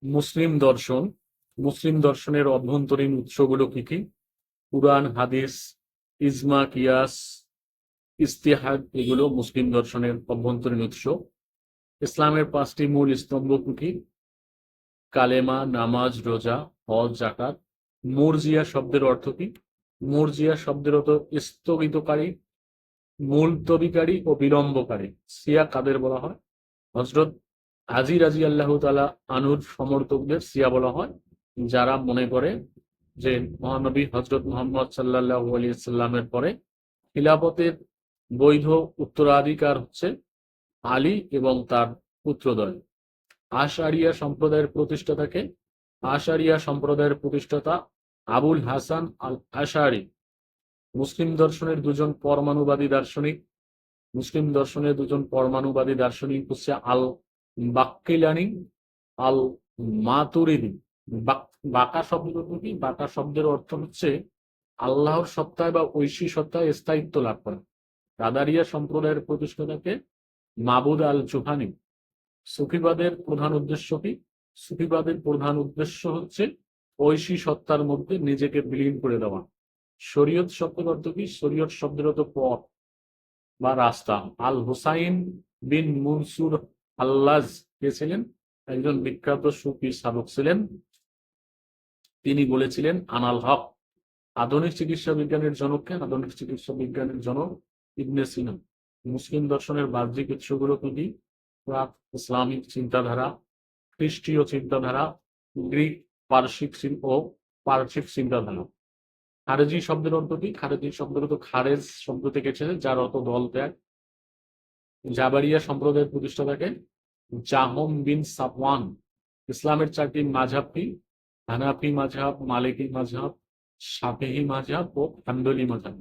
মুসলিম দর্শন। মুসলিম দর্শনের অভ্যন্তরীণ উৎসগুলো কি কি? কুরআন, হাদিস, ইজমা, কিয়াস, ইস্তিহাদ, এগুলো মুসলিম দর্শনের অভ্যন্তরীণ উৎস। ইসলামের 5টি মূল স্তম্ভ কি কি? কালেমা, নামাজ, রোজা, হজ, জাকাত। মুরজিয়া শব্দের অর্থ কি? মুরজিয়া শব্দের অর্থ স্থগিতকারী, মুলতবিকারী ও বিলম্বকারী। সিয়া কাদের বলা হয়? হযরত আলী রাদিয়াল্লাহু তাআলা আনহুর সমর্থকদের শিয়া বলা হয়, যারা মনে করে যে মহানবী হযরত মুহাম্মদ সাল্লাল্লাহু আলাইহি সাল্লামের পরে খিলাফতের বৈধ উত্তরাধিকার হচ্ছে আলী এবং তার পুত্রদ্বয়। আশআরিয়া সম্প্রদায়ের প্রতিষ্ঠাতাকে? আশআরিয়া সম্প্রদায়ের প্রতিষ্ঠাতা আবুল হাসান আল আশআরি। মুসলিম দর্শনের দুজন পরমাণুবাদী দার্শনিক। মুসলিম দর্শনের দুজন পরমাণুবাদী দার্শনিক হচ্ছে আল বাক্কিলানি, আল মাতুরিদি। বাকা শব্দের অর্থ কি? বাকা শব্দের অর্থ হচ্ছে আল্লাহর সত্তায় বা ঐশী সত্তায় স্থায়িত্ব লাভ করা। কাদারিয়া সম্প্রদায়ের প্রতিষ্ঠাতাকে মাবুদ আল জুহানি। সুফিবাদের প্রধান উদ্দেশ্য কি? সুফিবাদের প্রধান উদ্দেশ্য হচ্ছে ঐশী সত্তার মধ্যে নিজেকে বিলীন করে দেওয়া। শরীয়ত শব্দের অর্থ কি? শরীয়ত শব্দের অর্থ পথ বা রাস্তা। আল হুসাইন বিন মনসুর হাল্লাজ কে ছিলেন? একজন বিখ্যাত সুফি সাধক ছিলেন। তিনি বলেছিলেন আনাল হক। আধুনিক চিকিৎসা বিজ্ঞানের জনককে? আধুনিক চিকিৎসা বিজ্ঞানের জনক ইবনে সিনা। মুসলিম দর্শনের বাহ্যিক উৎসগুলো কি? প্রাক ইসলামিক চিন্তাধারা, খ্রিস্টীয় চিন্তাধারা, গ্রিক পারসিক ও পারসিক চিন্তাধারা। খারেজি শব্দের অর্থ কি? খারেজি শব্দের অর্থ খারেজ শব্দ থেকে এসেছে, যার অর্থ দল ত্যাগ। জাবারিয়া সম্প্রদায়ের প্রতিষ্ঠাতাকে জাহম বিন সাফওয়ান। ইসলামের 4টি মাযহাব কি? হানাফি মাযহাব, মালিকি মাযহাব, শাফিঈ মাযহাব ও হাম্বলি মাযহাব।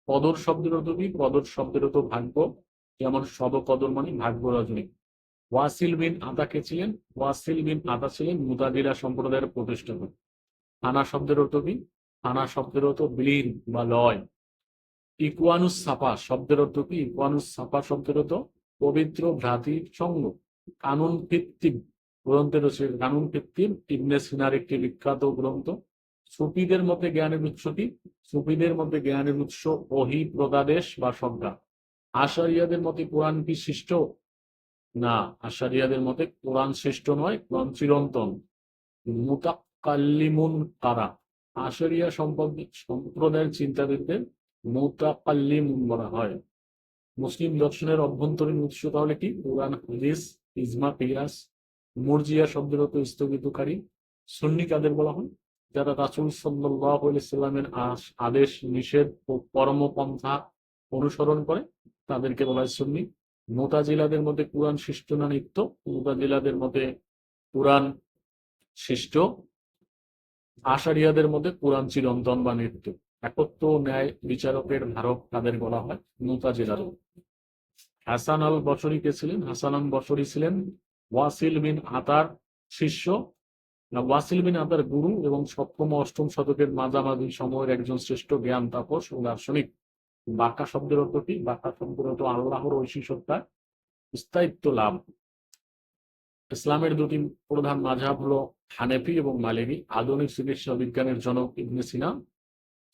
কদর শব্দের অর্থ কি? কদর শব্দের অর্থ ভাগ্য, যেমন সব কদর মানে ভাগ্য রজনী। ওয়াসিল বিন আতা কে ছিলেন? ওয়াসিল বিন আতা ছিলেন মুতাজিলা সম্প্রদায়ের প্রতিষ্ঠাতা। হানা শব্দের অর্থ কি? হানা শব্দের অর্থ বিলীন বা লয়। ইকুয়ানুস সাফা শব্দের অর্থ কি? ইকুয়ানুস সাফা শব্দের অর্থ পবিত্র ভ্রাতৃ সঙ্গ। কানুন ভিত্তিক গ্রন্থের হচ্ছে কানুন ভিত্তিক ইবনে সিনার একটি বিখ্যাত গ্রন্থ। সুফিদের মধ্যে জ্ঞানের উৎস কি? সুফিদের মধ্যে জ্ঞানের উৎস ওহী প্রদাদেশ বা সংজ্ঞা। আশারিয়াদের মতে কোরআন কি সৃষ্ট? না, আশারিয়াদের মতে কোরআন সৃষ্ট নয়, কোরআন চিরন্তন। মুতাকাল্লিমুন কারা? আশারিয়া সম্প্রদায়ের চিন্তাবিদদের মুতাকাল্লিমুন বলা হয়। মুসলিম দর্শনের অভ্যন্তরীণ উৎস তাহলে কি? কোরআন, হাদিস, ইজমা, কিয়াস। মুরজিয়া শব্দের অর্থ স্থগিতকারী। সুন্নি কাদের বলা হয়? যারা রাসূল সাল্লাল্লাহু আলাইহি সাল্লামের আদেশ নিষেধ ও কর্মপন্থা অনুসরণ করে তাদেরকে বলা হয় সুন্নি। মুতাজিলাদের মধ্যে কোরআন সৃষ্ট না নিত্য? মুতাজিলাদের মধ্যে কোরআন সৃষ্ট। আশারিয়াদের মধ্যে কোরআন চিরন্তন বা নিত্য। একত্ব ও ন্যায় বিচারকের ধারক তাদের বলা হয় মুতাজিলার। হাসান আল বসরি কে ছিলেন? হাসান আল বসরি ছিলেন ওয়াসিল বিন আতার শিষ্য, ওয়াসিল বিন আতার গুরু এবং 7ম ও 8ম শতকের মাঝামাঝি সময়ের একজন শ্রেষ্ঠ জ্ঞান তাপস ও দার্শনিক। বাকা শব্দের অর্থ কি? বাকা শব্দের অর্থ আল্লাহর ঐশী সত্তার স্থায়িত্ব লাভ। ইসলামের 2টি প্রধান মাযহাব হলো হানেফি এবং মালিকি। আধুনিক চিকিৎসা বিজ্ঞানের জনক ইবনে সিনা।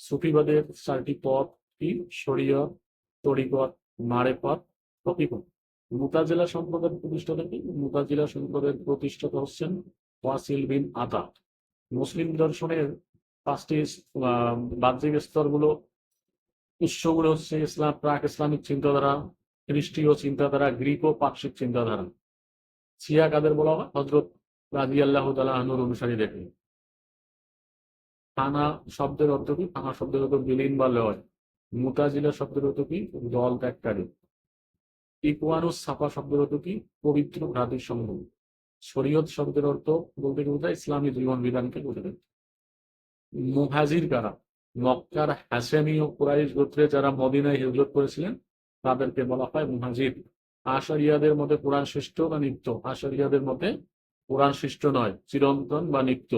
সুফিবাদের 4টি পথ কি? শরীয়ত, তরিকত, মারেফত, হকিকত। মুতাজিলা সম্প্রদায়ের প্রতিষ্ঠাতা কি? মুতাজিলা সম্প্রদায়ের প্রতিষ্ঠাতা হচ্ছেন ওয়াসিল বিন আতা। মুসলিম দর্শনের 5টি বাহ্যিক স্তরগুলো উৎসগুলো হচ্ছে প্রাক ইসলামিক চিন্তাধারা, খ্রিস্টীয় চিন্তাধারা, গ্রিক ও পারসিক চিন্তাধারা। শিয়া কাদের বলা হয়? হযরত রাদিয়াল্লাহু তাআলা আনহুর অনুসারীদেরকে। ফানা শব্দের অর্থ কি? ফানা শব্দের অর্থ বিলীন বা লয়। মুতাজিলা শব্দের অর্থ কি? দল ত্যাগকারী। ইকুয়ানুস সাফা শব্দের অর্থ কি? পবিত্র ভ্রাতৃ সংঘ। শরীয়ত শব্দের অর্থ বলতে গেলে ইসলামী জীবন বিধানকে বোঝায়। মুহাজির কারা? মক্কার হাশেমি ও কুরাইশ গোত্রে যারা মদিনায় হিজরত করেছিলেন তাদেরকে বলা হয় মুহাজির। আশারিয়াদের মতে কোরআন সৃষ্ট বা নিত্য? আশারিয়াদের মতে কোরআন সৃষ্ট নয়, চিরন্তন বা নিত্য।